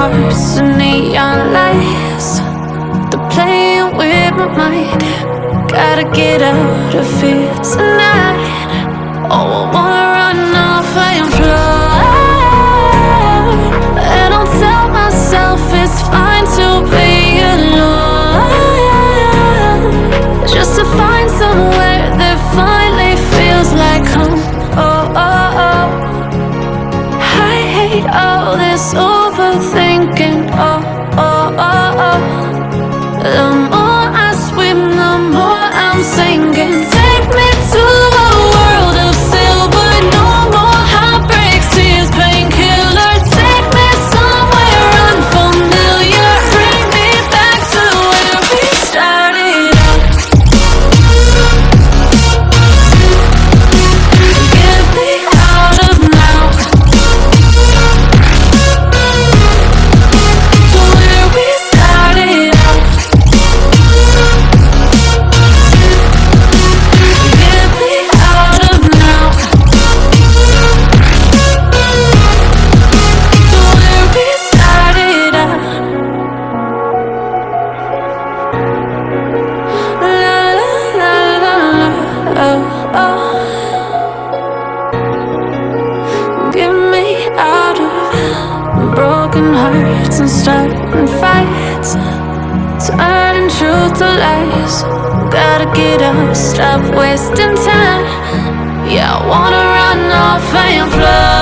hearts and neon lights. They're playing with my mind. Gotta get out of here tonight. Oh, I wanna run off and fly. And I'll tell myself it's fine to be alone, just to find somewhere that finally feels like home. Oh, oh, oh. I hate all this overthinking. Oh, oh, oh, oh. The more I swim, the more I'm sinking. Take me to a world of silver. No more heartbreaks, tears, painkillers. Take me somewhere unfamiliar. Bring me back to where we started out. Get me out of now, to where we started out. Get me out of now, to where we started out. La la la la la, oh, oh. Get me out of broken hearts and starting fights, turning truth to lies. Gotta get up, stop wasting time. Yeah, I wanna run off and fly.